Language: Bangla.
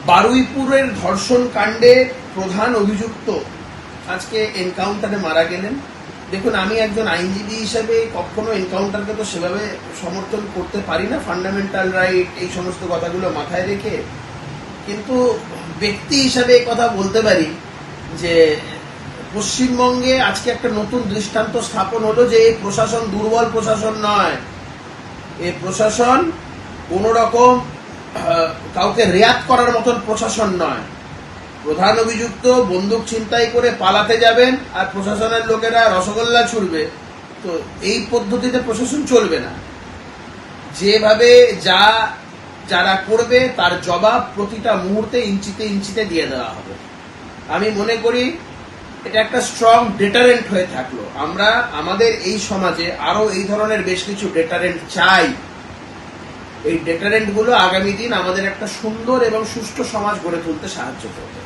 বারুইপুরের ধর্ষণ কাণ্ডে প্রধান অভিযুক্ত আজকে এনকাউন্টারে মারা গেলেন। দেখুন, আমি একজন আইনজীবী হিসেবে কখনো এনকাউন্টারকে তো সেভাবে সমর্থন করতে পারি না, ফান্ডামেন্টাল রাইট এই সমস্ত কথাগুলো মাথায় রেখে, কিন্তু ব্যক্তি হিসাবে কথা বলতে পারি যে পশ্চিমবঙ্গে আজকে একটা নতুন দৃষ্টান্ত স্থাপন হলো যে এই প্রশাসন দুর্বল প্রশাসন নয়, এই প্রশাসন কোনো রকম কাউকে রেয়াত করার মতন প্রশাসন নয়। প্রধান অভিযুক্ত বন্দুক ছিনতাই করে পালাতে যাবেন আর প্রশাসনের লোকেরা রসগোল্লা ছুড়বে, তো এই পদ্ধতিতে প্রশাসন চলবে না। যেভাবে যারা করবে তার জবাব প্রতিটা মুহূর্তে ইঞ্চিতে ইঞ্চিতে দিয়ে দেওয়া হবে। আমি মনে করি এটা একটা স্ট্রং ডেটারেন্ট হয়ে থাকলো। আমরা আমাদের এই সমাজে আরো এই ধরনের বেশ কিছু ডেটারেন্ট চাই। এই ডেটারেন্ট গুলো আগামী দিন আমাদের একটা সুন্দর এবং সুষ্ঠু সমাজ গড়ে তুলতে সাহায্য করবে।